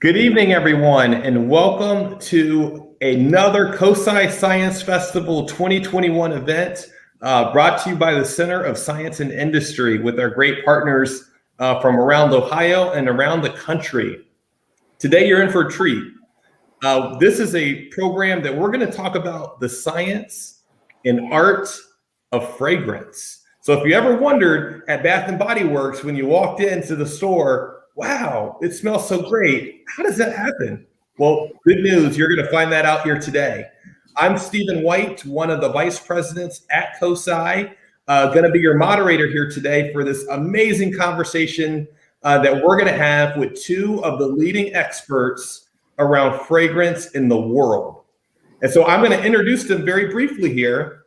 Good evening, everyone, and welcome to another COSI Science Festival 2021 event brought to you by the Center of Science and Industry with our great partners from around Ohio and around the country. Today, you're in for a treat. This is a program that we're going to talk about the science and art of fragrance. So if you ever wondered at Bath & Body Works when you walked into the store, wow, it smells so great. How does that happen? Well, good news, you're going to find that out here today. I'm Stephen White, one of the vice presidents at COSI, going to be your moderator here today for this amazing conversation that we're going to have with two of the leading experts around fragrance in the world. And so I'm going to introduce them very briefly here,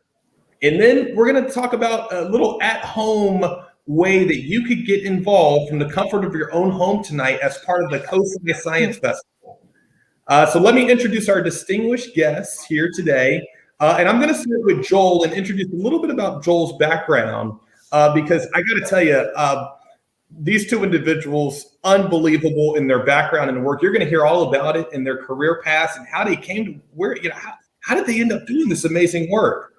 and then we're going to talk about a little at-home way that you could get involved from the comfort of your own home tonight as part of the COSI Science Festival. So let me introduce our distinguished guests here today. And I'm going to start with Joel and introduce a little bit about Joel's background, because I got to tell you, these two individuals, unbelievable in their background and work. You're going to hear all about it in their career paths and how they came to where, how did they end up doing this amazing work?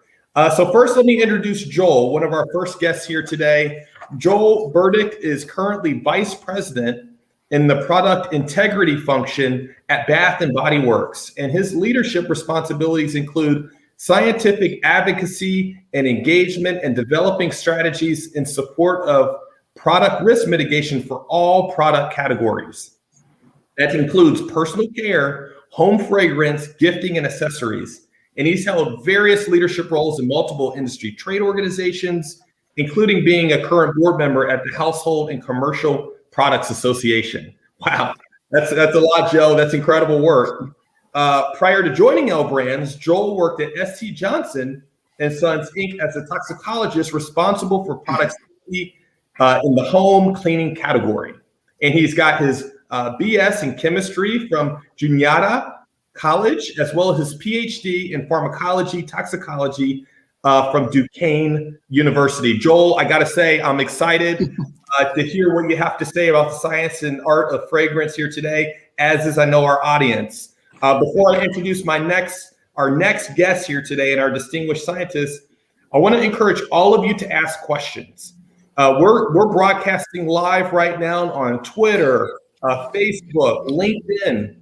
So first, let me introduce Joel, one of our first guests here today. Joel Burdick is currently vice president in the product integrity function at Bath & Body Works, and his leadership responsibilities include scientific advocacy and engagement and developing strategies in support of product risk mitigation for all product categories. That includes personal care, home fragrance, gifting, and accessories. And he's held various leadership roles in multiple industry trade organizations, including being a current board member at the Household and Commercial Products Association. Wow, that's a lot, Joe. That's incredible work. Prior to joining L Brands, Joel worked at ST Johnson and Sons Inc. as a toxicologist responsible for product safety in the home cleaning category. And he's got his BS in chemistry from Juniata College, as well as his PhD in pharmacology, toxicology from Duquesne University. Joel, I got to say, I'm excited to hear what you have to say about the science and art of fragrance here today, as is, I know, our audience. Before I introduce our next guest here today and our distinguished scientists, I want to encourage all of you to ask questions. We're broadcasting live right now on Twitter, Facebook, LinkedIn.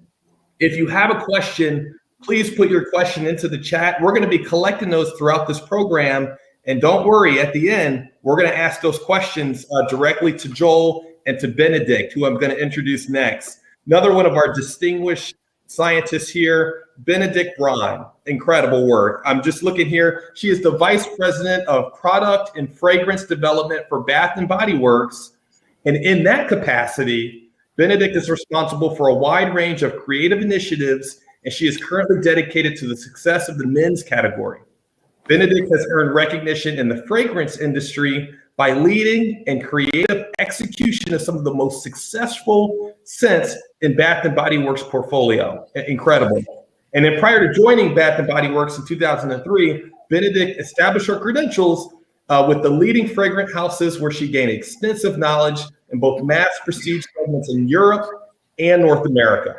If you have a question, please put your question into the chat. We're going to be collecting those throughout this program. And don't worry, at the end, we're going to ask those questions directly to Joel and to Benedict, who I'm going to introduce next. Another one of our distinguished scientists here, Benedict Braun. Incredible work. I'm just looking here. She is the vice president of product and fragrance development for Bath & Body Works. And in that capacity, Benedict is responsible for a wide range of creative initiatives, and she is currently dedicated to the success of the men's category. Benedict has earned recognition in the fragrance industry by leading and creative execution of some of the most successful scents in Bath & Body Works portfolio. Incredible. And then prior to joining Bath & Body Works in 2003, Benedict established her credentials with the leading fragrant houses, where she gained extensive knowledge in both mass prestige segments in Europe and North America.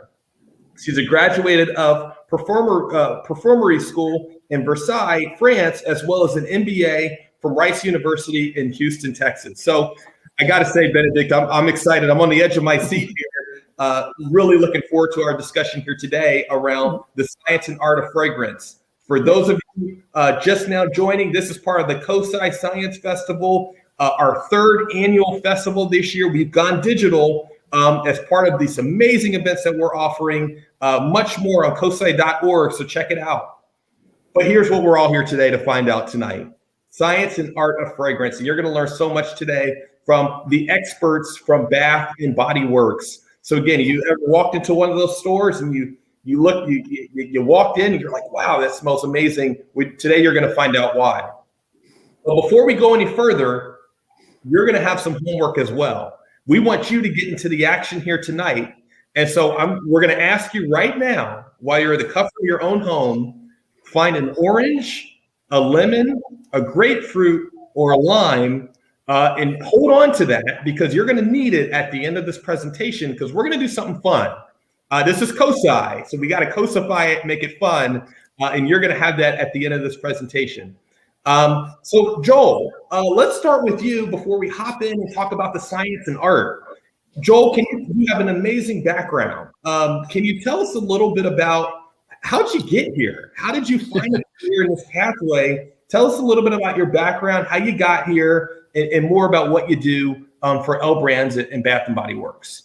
She's a graduate of Perfumery School in Versailles, France, as well as an MBA from Rice University in Houston, Texas. So I got to say, Benedict, I'm excited. I'm on the edge of my seat here. Really looking forward to our discussion here today around the science and art of fragrance. For those of you just now joining, this is part of the COSI Science Festival, our third annual festival this year. We've gone digital as part of these amazing events that we're offering. Much more on cosi.org, so check it out. But here's what we're all here today to find out tonight. Science and art of fragrance. And you're going to learn so much today from the experts from Bath & Body Works. So again, you ever walked into one of those stores and you walked in and you're like, wow, that smells amazing. Today you're going to find out why. But before we go any further, you're going to have some homework as well. We want you to get into the action here tonight. And so we're going to ask you right now, while you're at the comfort of your own home, find an orange, a lemon, a grapefruit, or a lime, and hold on to that, because you're going to need it at the end of this presentation, because we're going to do something fun. This is COSI, so we got to cosify it, make it fun, and you're going to have that at the end of this presentation. So Joel, let's start with you before we hop in and talk about the science and art. Joel, you have an amazing background. Can you tell us a little bit about how'd you get here? How did you find a career in this pathway? Tell us a little bit about your background, how you got here, and more about what you do for L Brands and Bath and Body Works.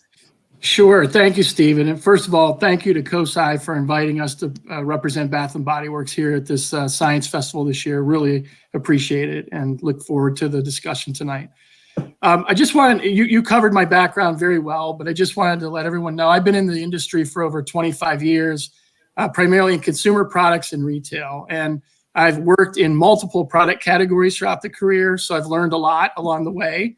Sure. Thank you, Stephen. And first of all, thank you to COSI for inviting us to represent Bath and Body Works here at this Science Festival this year. Really appreciate it and look forward to the discussion tonight. I just wanted, you covered my background very well, but I just wanted to let everyone know I've been in the industry for over 25 years, primarily in consumer products and retail. And I've worked in multiple product categories throughout the career, so I've learned a lot along the way.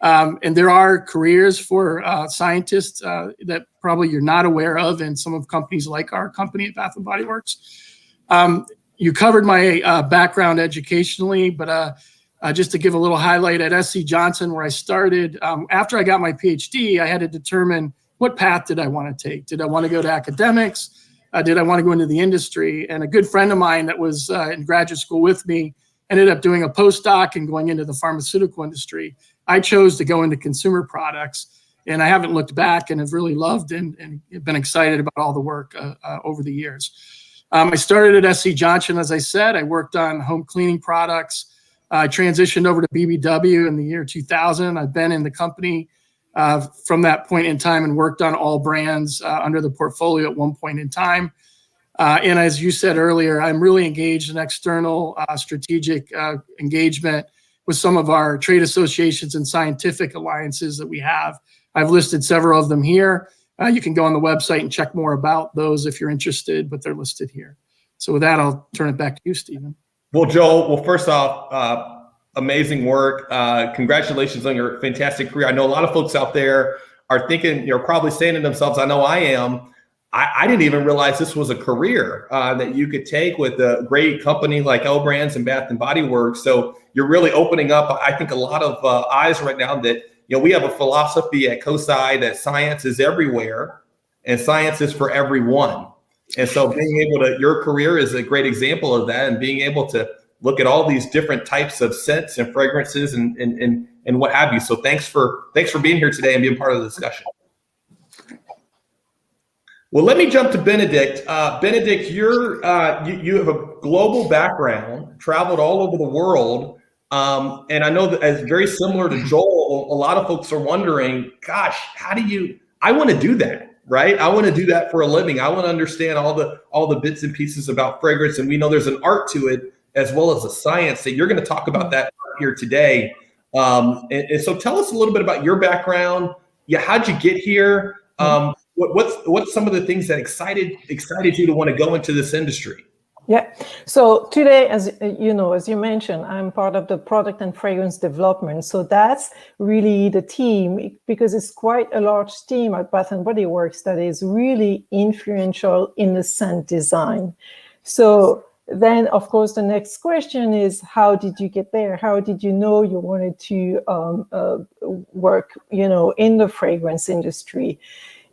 And there are careers for scientists that probably you're not aware of in some of companies like our company at Bath & Body Works. You covered my background educationally, but just to give a little highlight, at SC Johnson, where I started, after I got my PhD, I had to determine what path did I want to take. Did I want to go to academics? Did I want to go into the industry? And a good friend of mine that was in graduate school with me ended up doing a postdoc and going into the pharmaceutical industry. I chose to go into consumer products, and I haven't looked back and have really loved and been excited about all the work over the years. I started at SC Johnson, as I said. I worked on home cleaning products. I transitioned over to BBW in the year 2000. I've been in the company from that point in time and worked on all brands under the portfolio at one point in time. And as you said earlier, I'm really engaged in external strategic engagement with some of our trade associations and scientific alliances that we have. I've listed several of them here. You can go on the website and check more about those if you're interested, but they're listed here. So with that, I'll turn it back to you, Stephen. Well, Joel, first off, amazing work. Congratulations on your fantastic career. I know a lot of folks out there are thinking, you're probably saying to themselves, I know I am, I didn't even realize this was a career that you could take with a great company like L Brands and Bath and Body Works. So you're really opening up, I think, a lot of eyes right now that, we have a philosophy at COSI that science is everywhere and science is for everyone. And so being able to, your career is a great example of that, and being able to look at all these different types of scents and fragrances and what have you. So thanks for being here today and being part of the discussion. Well, let me jump to Benedict. Benedict, you have a global background, traveled all over the world. And I know that as very similar to Joel, a lot of folks are wondering, gosh, I want to do that, right? I want to do that for a living. I want to understand all the bits and pieces about fragrance. And we know there's an art to it as well as a science, that you're going to talk about that here today. And so tell us a little bit about your background. Yeah, how'd you get here? What's some of the things that excited you to want to go into this industry? Yeah. So today, as you mentioned, I'm part of the product and fragrance development. So that's really the team, because it's quite a large team at Bath and Body Works that is really influential in the scent design. So then, of course, the next question is, how did you get there? How did you know you wanted to work, in the fragrance industry?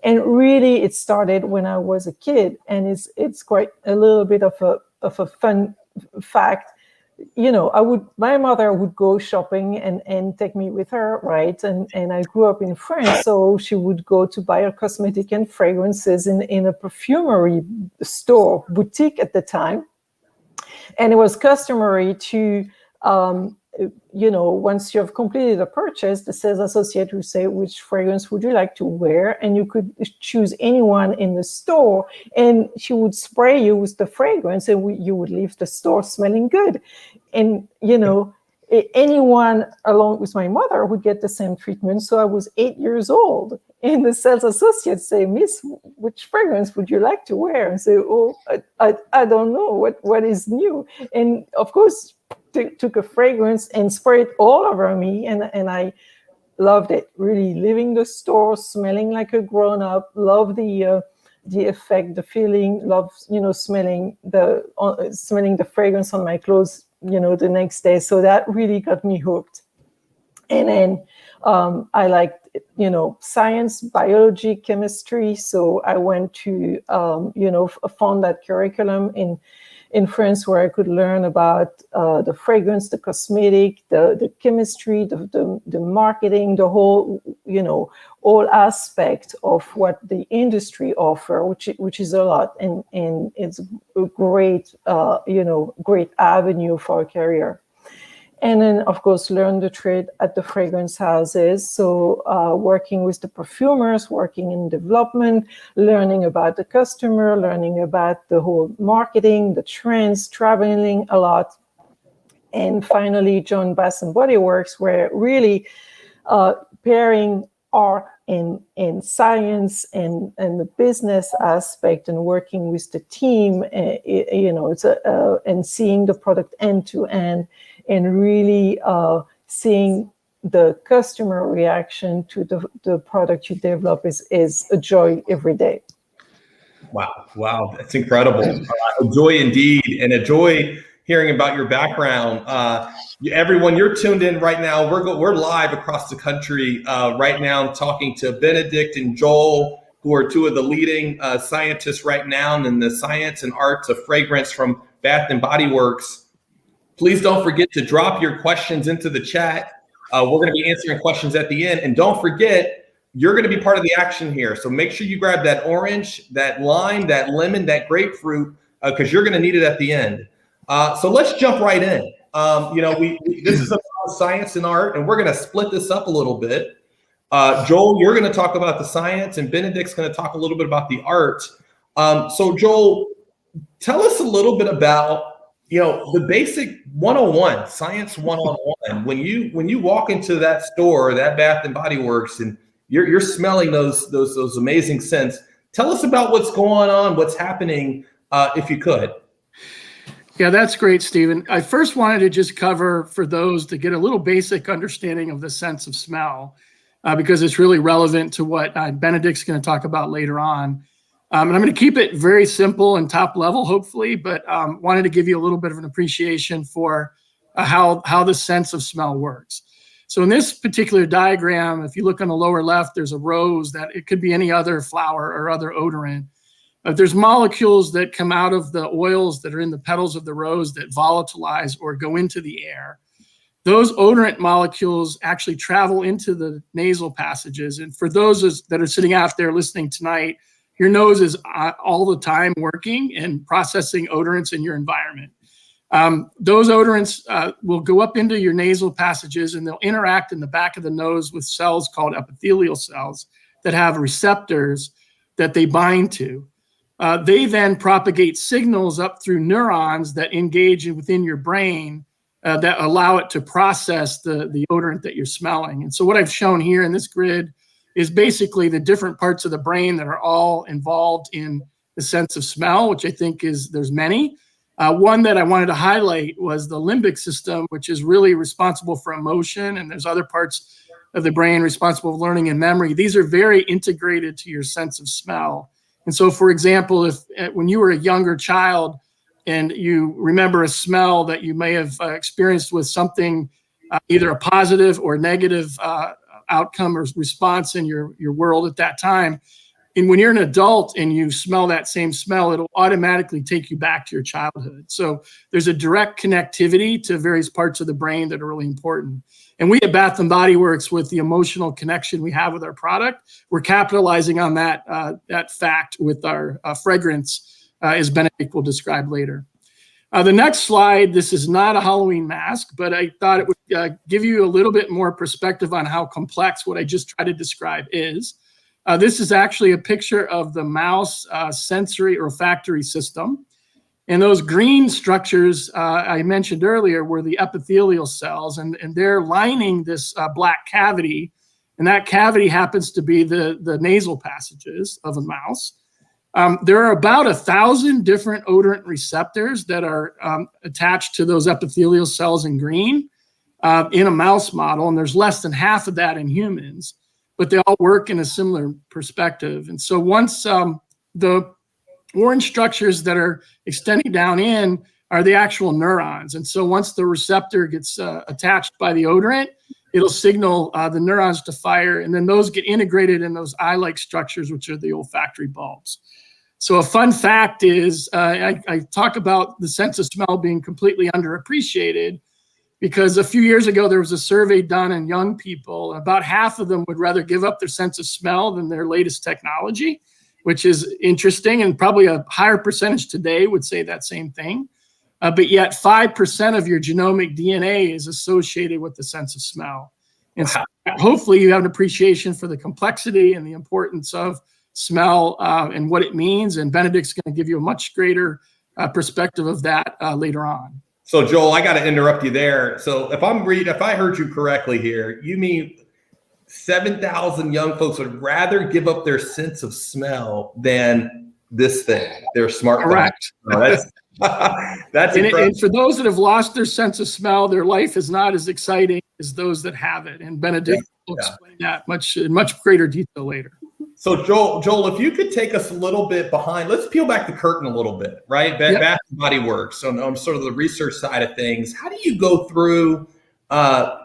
And really, it started when I was a kid, and it's quite a little bit of a fun fact. My mother would go shopping and take me with her, right? And I grew up in France, so she would go to buy her cosmetic and fragrances in a perfumery store, boutique at the time. And it was customary to, once you have completed a purchase, the sales associate would say, which fragrance would you like to wear? And you could choose anyone in the store, and she would spray you with the fragrance, and you would leave the store smelling good. And, anyone along with my mother would get the same treatment. So I was 8 years old, and the sales associate say, Miss, which fragrance would you like to wear? And say, oh, I don't know what is new. And of course, took a fragrance and sprayed it all over me, and I loved it. Really, leaving the store smelling like a grown-up. Love the effect, the feeling. Love smelling the fragrance on my clothes the next day. So that really got me hooked. And then, I liked, science, biology, chemistry. So I went to, found that curriculum in France where I could learn about the fragrance, the cosmetic, the chemistry, the marketing, the whole, all aspect of what the industry offer, which is a lot, and it's a great, great avenue for a career. And then, of course, learn the trade at the fragrance houses. So working with the perfumers, working in development, learning about the customer, learning about the whole marketing, the trends, traveling a lot. And finally, joined Bath & Body Works, where really pairing art and science and the business aspect and working with the team, it's and seeing the product end to end, and really seeing the customer reaction to the product you develop is a joy every day. Wow, that's incredible. A joy indeed, and a joy hearing about your background. Everyone, you're tuned in right now. We're live across the country right now, talking to Benedict and Joel, who are two of the leading scientists right now in the science and arts of fragrance from Bath & Body Works. Please don't forget to drop your questions into the chat. We're going to be answering questions at the end. And don't forget, you're going to be part of the action here. So make sure you grab that orange, that lime, that lemon, that grapefruit, because you're going to need it at the end. So let's jump right in. This is about science and art, and we're going to split this up a little bit. Joel, you're going to talk about the science, and Benedict's going to talk a little bit about the art. So Joel, tell us a little bit about the basic 101, science 101. When you walk into that store, that Bath & Body Works, and you're smelling those amazing scents, tell us about what's going on, what's happening, if you could. Yeah, that's great, Stephen. I first wanted to just cover for those to get a little basic understanding of the sense of smell, because it's really relevant to what Benedict's going to talk about later on. And I'm going to keep it very simple and top level, hopefully, but wanted to give you a little bit of an appreciation for how the sense of smell works. So in this particular diagram, if you look on the lower left, there's a rose that it could be any other flower or other odorant. There's molecules that come out of the oils that are in the petals of the rose that volatilize or go into the air. Those odorant molecules actually travel into the nasal passages. And for those that are sitting out there listening tonight, your nose is all the time working and processing odorants in your environment. Those odorants will go up into your nasal passages, and they'll interact in the back of the nose with cells called epithelial cells that have receptors that they bind to. They then propagate signals up through neurons that engage within your brain that allow it to process the odorant that you're smelling. And so what I've shown here in this grid is basically the different parts of the brain that are all involved in the sense of smell, which I think there's many. One that I wanted to highlight was the limbic system, which is really responsible for emotion, and there's other parts of the brain responsible for learning and memory. These are very integrated to your sense of smell. And so, for example, if when you were a younger child and you remember a smell that you may have experienced with something, either a positive or negative outcome or response in your world at that time, and when you're an adult and you smell that same smell, it'll automatically take you back to your childhood. So there's a direct connectivity to various parts of the brain that are really important. And we at Bath & Body Works, with the emotional connection we have with our product, we're capitalizing on that fact with our fragrance, as Benedict will describe later. The next slide, this is not a Halloween mask, but I thought it would give you a little bit more perspective on how complex what I just tried to describe is. This is actually a picture of the mouse sensory olfactory system. And those green structures I mentioned earlier were the epithelial cells, and they're lining this black cavity. And that cavity happens to be the nasal passages of a mouse. There are about 1,000 different odorant receptors that are attached to those epithelial cells in green in a mouse model, and there's less than half of that in humans, but they all work in a similar perspective. And so once the orange structures that are extending down in are the actual neurons. And so once the receptor gets attached by the odorant, it'll signal the neurons to fire, and then those get integrated in those eye-like structures, which are the olfactory bulbs. So a fun fact is, I talk about the sense of smell being completely underappreciated, because a few years ago, there was a survey done on young people. About half of them would rather give up their sense of smell than their latest technology, which is interesting. And probably a higher percentage today would say that same thing. But yet 5% of your genomic DNA is associated with the sense of smell. And so hopefully you have an appreciation for the complexity and the importance of smell and what it means. And Benedict's going to give you a much greater perspective of that later on. So Joel, I got to interrupt you there. So if I heard you correctly here, you mean 7,000 young folks would rather give up their sense of smell than this thing, their smartphone. Correct. Oh, that's incredible. And for those that have lost their sense of smell, their life is not as exciting as those that have it. And Benedict will explain that in much greater detail later. So Joel, if you could take us a little bit behind, let's peel back the curtain a little bit, right? Bath and Body Works, on sort of the research side of things. How do you go through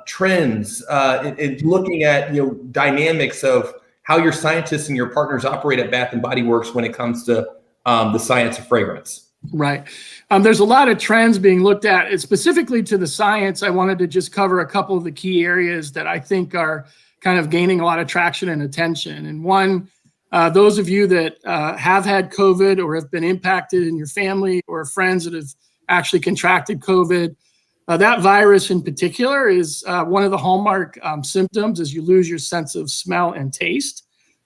trends in looking at dynamics of how your scientists and your partners operate at Bath and Body Works when it comes to the science of fragrance? Right. There's a lot of trends being looked at. And specifically to the science, I wanted to just cover a couple of the key areas that I think are kind of gaining a lot of traction and attention. And one, those of you that have had COVID or have been impacted in your family or friends that have actually contracted COVID, that virus in particular is one of the hallmark symptoms is you lose your sense of smell and taste.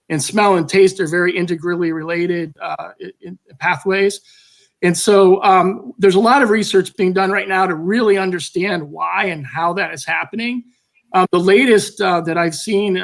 And smell and taste are very integrally related in pathways. And so there's a lot of research being done right now to really understand why and how that is happening. The latest that I've seen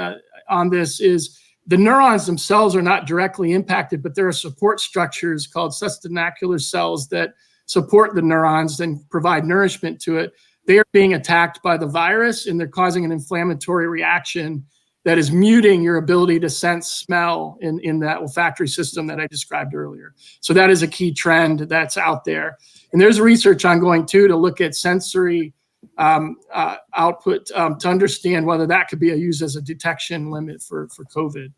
on this is the neurons themselves are not directly impacted, but there are support structures called sustenacular cells that support the neurons and provide nourishment to it. They are being attacked by the virus, and they're causing an inflammatory reaction that is muting your ability to sense smell in that olfactory system that I described earlier. So that is a key trend that's out there. And there's research ongoing too to look at sensory output to understand whether that could be used as a detection limit for COVID.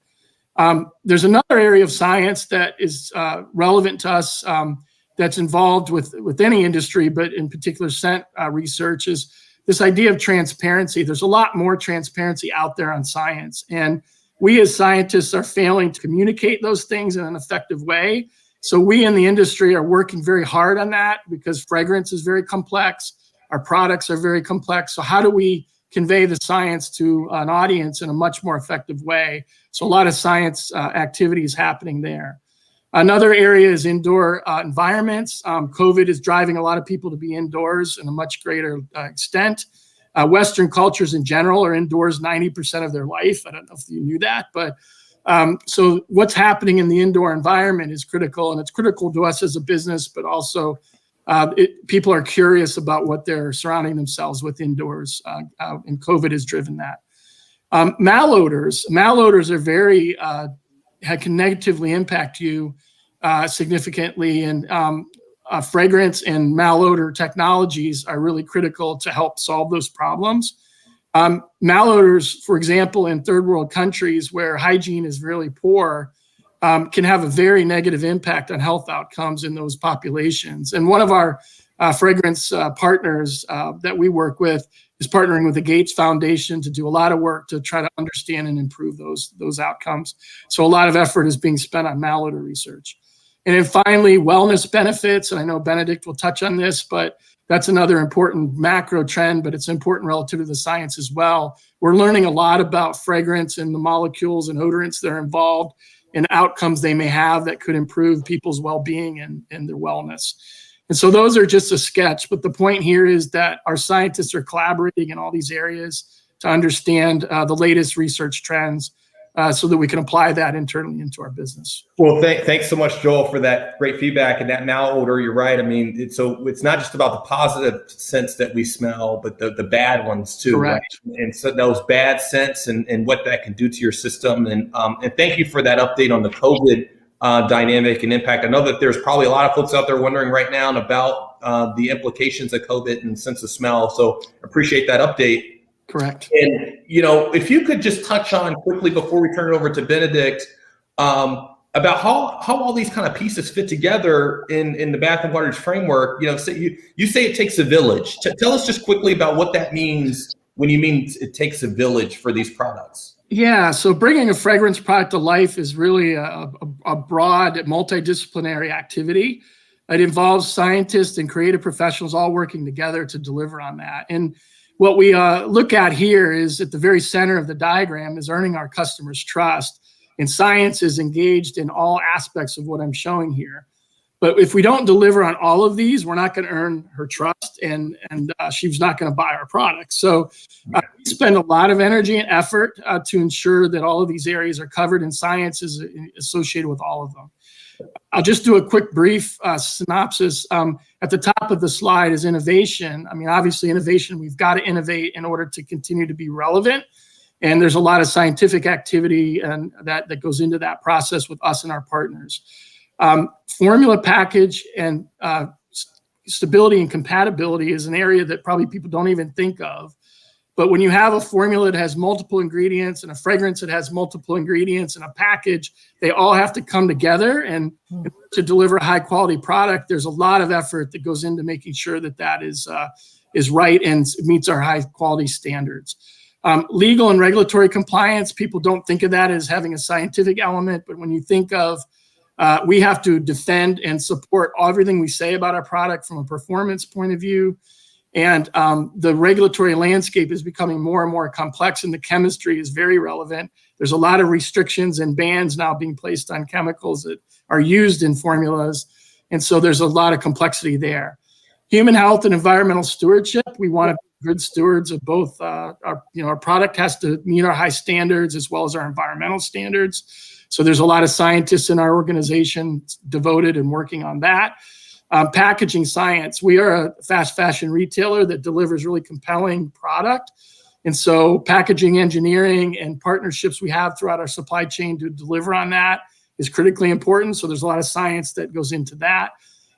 There's another area of science that is relevant to us that's involved with any industry, but in particular scent research, is this idea of transparency. There's a lot more transparency out there on science, and we as scientists are failing to communicate those things in an effective way. So we in the industry are working very hard on that because fragrance is very complex. Our products are very complex. So how do we convey the science to an audience in a much more effective way? So a lot of science activity is happening there. Another area is indoor environments. COVID is driving a lot of people to be indoors in a much greater extent. Western cultures in general are indoors 90% of their life. I don't know if you knew that, but so what's happening in the indoor environment is critical, and it's critical to us as a business, but also people are curious about what they're surrounding themselves with indoors, and COVID has driven that. Malodors are very, can negatively impact you significantly, and fragrance and malodor technologies are really critical to help solve those problems. Malodors, for example, in third world countries where hygiene is really poor, can have a very negative impact on health outcomes in those populations. And one of our fragrance partners that we work with is partnering with the Gates Foundation to do a lot of work to try to understand and improve those outcomes. So a lot of effort is being spent on malodor research. And then finally, wellness benefits. And I know Benedict will touch on this, but that's another important macro trend, but it's important relative to the science as well. We're learning a lot about fragrance and the molecules and odorants that are involved and outcomes they may have that could improve people's well-being and their wellness. And so those are just a sketch, but the point here is that our scientists are collaborating in all these areas to understand the latest research trends so that we can apply that internally into our business. Well, thanks so much, Joel, for that great feedback. And that malodor, you're right. I mean, it's not just about the positive scents that we smell, but the bad ones too. Correct. Right? And so those bad scents and what that can do to your system. And thank you for that update on the COVID dynamic and impact. I know that there's probably a lot of folks out there wondering right now about the implications of COVID and sense of smell. So appreciate that update. Correct. And, if you could just touch on quickly before we turn it over to Benedict, about how all these kind of pieces fit together in the Bath and Body Works framework. You say it takes a village. Tell us just quickly about what that means when you mean it takes a village for these products. Yeah, so bringing a fragrance product to life is really a broad, multidisciplinary activity. It involves scientists and creative professionals all working together to deliver on that. And what we look at here is at the very center of the diagram is earning our customers' trust. And science is engaged in all aspects of what I'm showing here. But if we don't deliver on all of these, we're not going to earn her trust, and she's not going to buy our product. So we spend a lot of energy and effort to ensure that all of these areas are covered, and science is associated with all of them. I'll just do a quick brief synopsis. At the top of the slide is innovation. I mean, obviously innovation, we've got to innovate in order to continue to be relevant. And there's a lot of scientific activity and that goes into that process with us and our partners. Formula package and stability and compatibility is an area that probably people don't even think of. But when you have a formula that has multiple ingredients and a fragrance that has multiple ingredients and a package, they all have to come together. And to deliver a high quality product, there's a lot of effort that goes into making sure that is right and meets our high quality standards. Legal and regulatory compliance, people don't think of that as having a scientific element, but when you think of we have to defend and support everything we say about our product from a performance point of view. And the regulatory landscape is becoming more and more complex, and the chemistry is very relevant. There's a lot of restrictions and bans now being placed on chemicals that are used in formulas. And so there's a lot of complexity there. Human health and environmental stewardship, we want to be good stewards of both. Our product has to meet our high standards as well as our environmental standards. So there's a lot of scientists in our organization devoted and working on that. Packaging science, we are a fast fashion retailer that delivers really compelling product. And so packaging engineering and partnerships we have throughout our supply chain to deliver on that is critically important. So there's a lot of science that goes into that.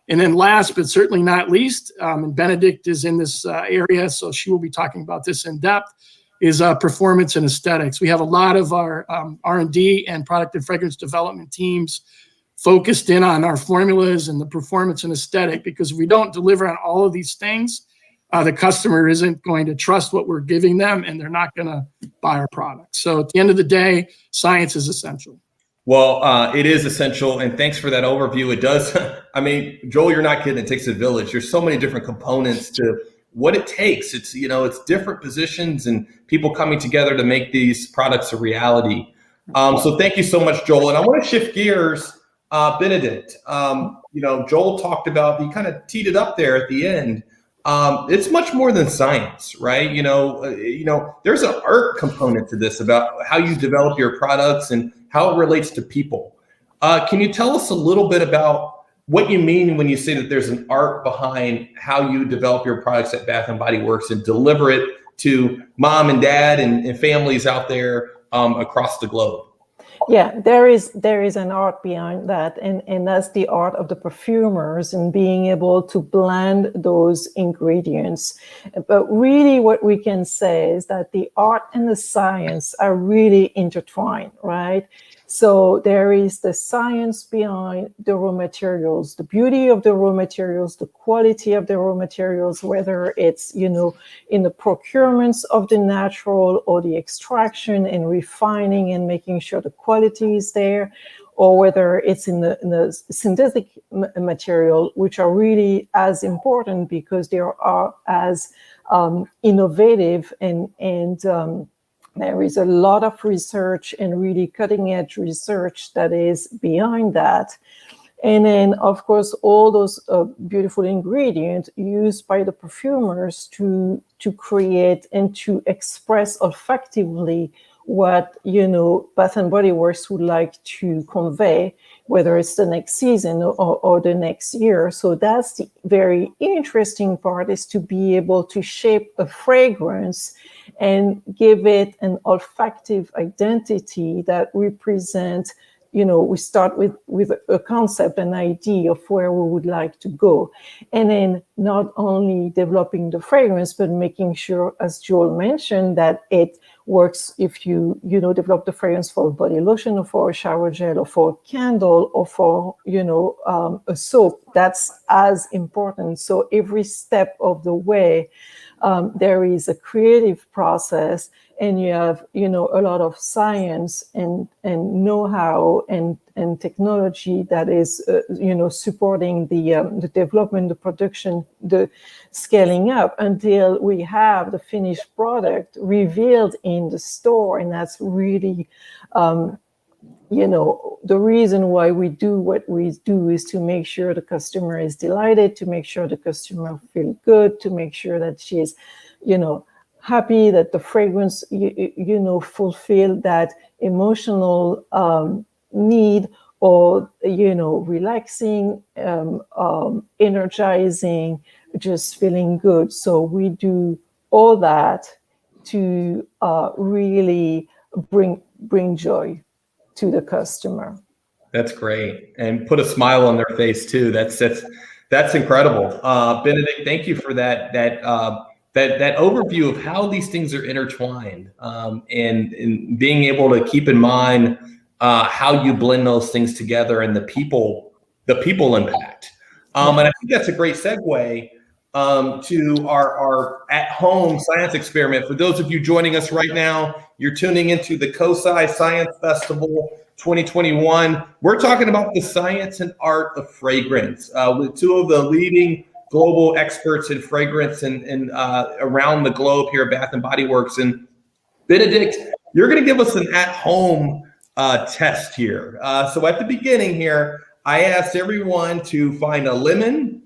And then last, but certainly not least, and Benedict is in this area, so she will be talking about this in depth, is performance and aesthetics. We have a lot of our R&D and product and fragrance development teams focused in on our formulas and the performance and aesthetic, because if we don't deliver on all of these things, the customer isn't going to trust what we're giving them, and they're not going to buy our product. So at the end of the day, science is essential. Well, it is essential, and thanks for that overview. It does. I mean, Joel, you're not kidding. It takes a village. There's so many different components to what it takes. It's different positions and people coming together to make these products a reality. So thank you so much, Joel. And I want to shift gears, Benedict. Joel talked about, you kind of teed it up there at the end. It's much more than science, right? There's an art component to this about how you develop your products and how it relates to people. Can you tell us a little bit about what you mean when you say that there's an art behind how you develop your products at Bath and Body Works and deliver it to mom and dad and families out there across the globe? Yeah, there is an art behind that, and that's the art of the perfumers and being able to blend those ingredients. But really what we can say is that the art and the science are really intertwined, right? So there is the science behind the raw materials, the beauty of the raw materials, the quality of the raw materials, whether it's, in the procurements of the natural or the extraction and refining and making sure the quality is there, or whether it's in the synthetic material, which are really as important because they are as innovative and there is a lot of research and really cutting edge research that is behind that. And then, of course, all those beautiful ingredients used by the perfumers to create and to express olfactively what, Bath and Body Works would like to convey, whether it's the next season or the next year. So that's the very interesting part, is to be able to shape a fragrance and give it an olfactive identity that represents, we start with a concept, an idea of where we would like to go. And then not only developing the fragrance, but making sure, as Joel mentioned, that it works if you develop the fragrance for a body lotion or for a shower gel or for a candle or for, a soap. That's as important. So every step of the way, there is a creative process, and you have, a lot of science and know-how and technology that is, supporting the development, the production, the scaling up until we have the finished product revealed in the store. And that's really, the reason why we do what we do is to make sure the customer is delighted, to make sure the customer feels good, to make sure that she's, happy, that the fragrance, fulfill that emotional need, or, relaxing, energizing, just feeling good. So we do all that to really bring joy to the customer. That's great, and put a smile on their face too. That's incredible. Benedict, thank you for that overview of how these things are intertwined, and being able to keep in mind how you blend those things together and the people impact. And I think that's a great segue to our at-home science experiment. For those of you joining us right now, you're tuning into the COSI Science Festival 2021. We're talking about the science and art of fragrance with two of the leading global experts in fragrance and around the globe here at Bath & Body Works. And Benedict, you're going to give us an at-home test here. So at the beginning here, I asked everyone to find a lemon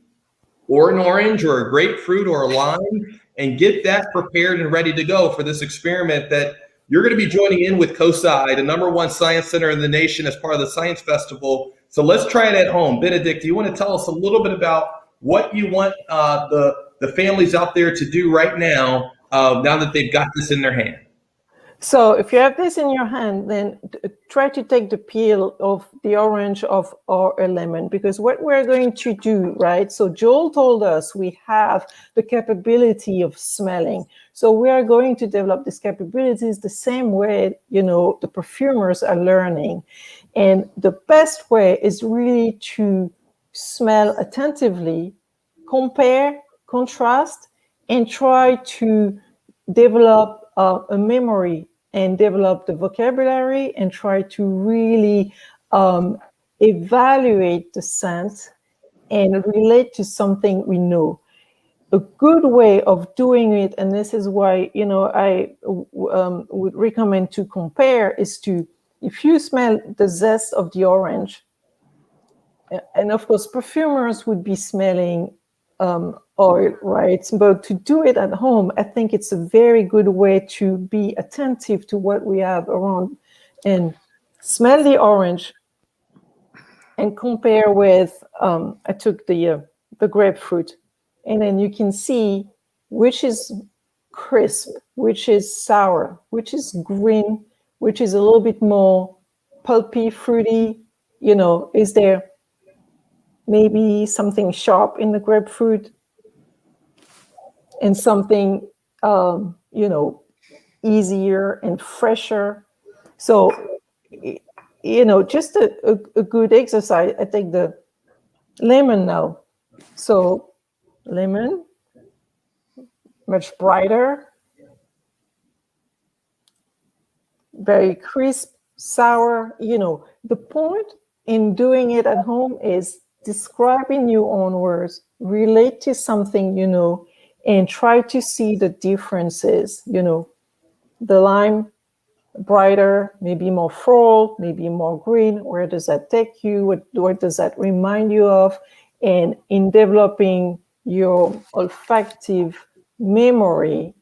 or an orange or a grapefruit or a lime and get that prepared and ready to go for this experiment that you're going to be joining in with COSI, the #1 science center in the nation, as part of the Science Festival. So let's try it at home. Benedict, do you want to tell us a little bit about what you want the families out there to do right now, now that they've got this in their hand? So if you have this in your hand, then try to take the peel of the orange or a lemon, because what we're going to do, right? So Joel told us we have the capability of smelling. So we are going to develop these capabilities the same way, the perfumers are learning. And the best way is really to smell attentively, compare, contrast, and try to develop a memory and develop the vocabulary and try to really evaluate the scent and relate to something we know. A good way of doing it, and this is why, I would recommend to compare, is to, if you smell the zest of the orange, and of course, perfumers would be smelling oil, right? But to do it at home, I think it's a very good way to be attentive to what we have around and smell the orange and compare with, I took the grapefruit, and then you can see which is crisp, which is sour, which is green, which is a little bit more pulpy, fruity. Is there maybe something sharp in the grapefruit and something, easier and fresher. So, just a good exercise. I take the lemon now. So lemon, much brighter, very crisp, sour. The point in doing it at home is describe in your own words, relate to something, and try to see the differences. The lime, brighter, maybe more floral, maybe more green. Where does that take you? What does that remind you of? And in developing your olfactive memory,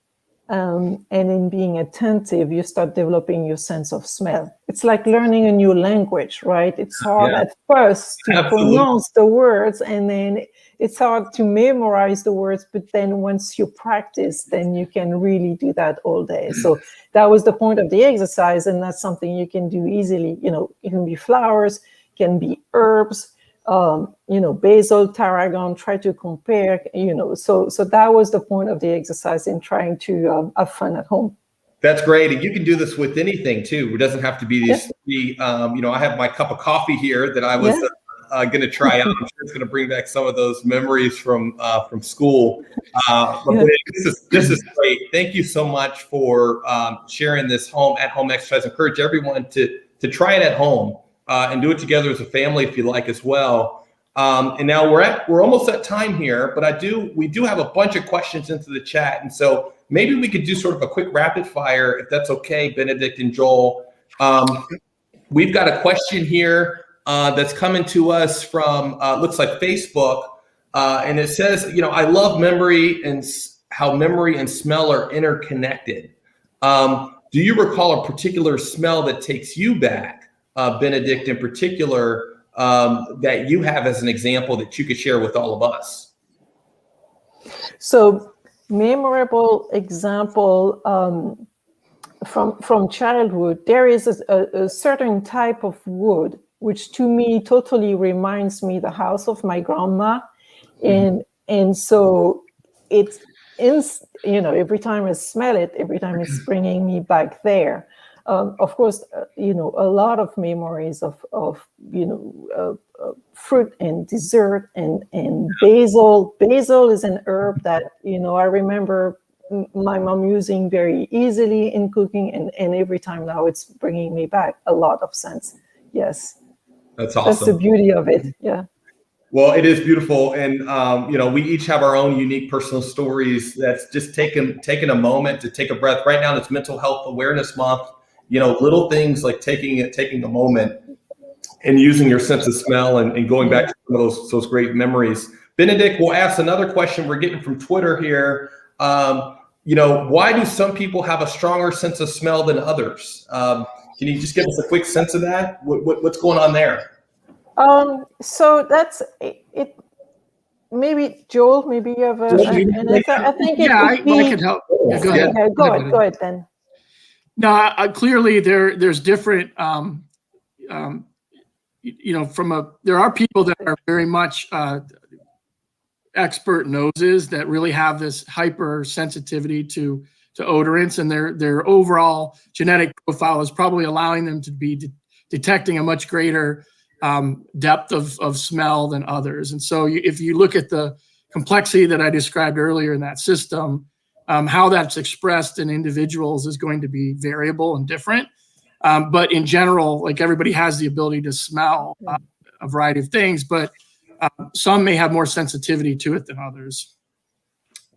and in being attentive, you start developing your sense of smell. It's like learning a new language, right? It's hard at first to pronounce the words, and then it's hard to memorize the words, but then once you practice, then you can really do that all day. So that was the point of the exercise, and that's something you can do easily. It can be flowers, can be herbs, basil, tarragon, try to compare, so that was the point of the exercise in trying to have fun at home. That's great. And you can do this with anything too. It doesn't have to be these three. I have my cup of coffee here that I was going to try out. I'm sure it's going to bring back some of those memories from school. This is great. Thank you so much for sharing this at-home exercise. Encourage everyone to try it at home and do it together as a family if you like as well. And now we're almost at time here, but we do have a bunch of questions into the chat, and so maybe we could do sort of a quick rapid fire, if that's okay, Benedict and Joel. We've got a question here that's coming to us from looks like Facebook, and it says, I love memory and how memory and smell are interconnected. Do you recall a particular smell that takes you back, Benedict in particular, that you have as an example that you could share with all of us? So, memorable example from childhood, there is a certain type of wood which to me totally reminds me the house of my grandma, and so it's every time I smell it, every time it's bringing me back there. Of course, a lot of memories of fruit and dessert and basil. Basil is an herb that, I remember my mom using very easily in cooking, and every time now it's bringing me back a lot of sense. Yes. That's awesome. That's the beauty of it. Yeah. Well, it is beautiful. And, we each have our own unique personal stories. That's just taking a moment to take a breath. Right now, it's Mental Health Awareness Month. Little things like taking a moment and using your sense of smell and going back to some of those great memories. Benedict, we'll ask another question we're getting from Twitter here. Why do some people have a stronger sense of smell than others? Can you just give us a quick sense of that? What's going on there? So that's it. Maybe Joel, maybe you have an answer. I think I can help. Yeah, go ahead. Okay, go ahead then. No, clearly there's different. There are people that are very much expert noses that really have this hypersensitivity to odorants, and their overall genetic profile is probably allowing them to be detecting a much greater depth of smell than others. And so if you look at the complexity that I described earlier in that system, how that's expressed in individuals is going to be variable and different. But in general, like everybody has the ability to smell a variety of things, but some may have more sensitivity to it than others.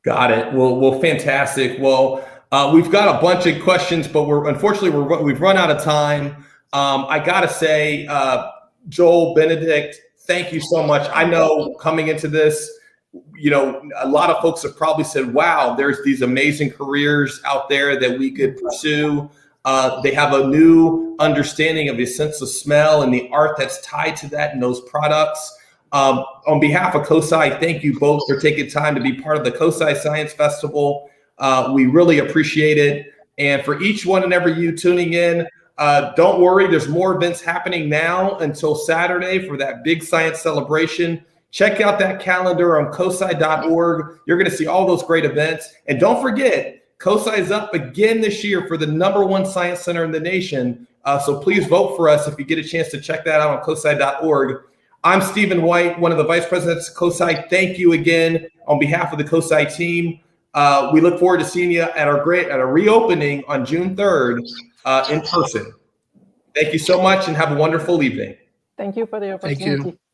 Got it. Well, fantastic. Well, we've got a bunch of questions, but we've run out of time. I gotta say, Joel, Benedict, thank you so much. I know coming into this, a lot of folks have probably said, wow, there's these amazing careers out there that we could pursue. They have a new understanding of the sense of smell and the art that's tied to that and those products. On behalf of COSI, thank you both for taking time to be part of the COSI Science Festival. We really appreciate it. And for each one and every you tuning in, don't worry, there's more events happening now until Saturday for that big science celebration. Check out that calendar on cosi.org. You're going to see all those great events. And don't forget, COSI is up again this year for the #1 science center in the nation. So please vote for us if you get a chance to check that out on cosi.org. I'm Stephen White, one of the vice presidents of COSI. Thank you again on behalf of the COSI team. We look forward to seeing you at our reopening on June 3rd in person. Thank you so much and have a wonderful evening. Thank you for the opportunity. Thank you.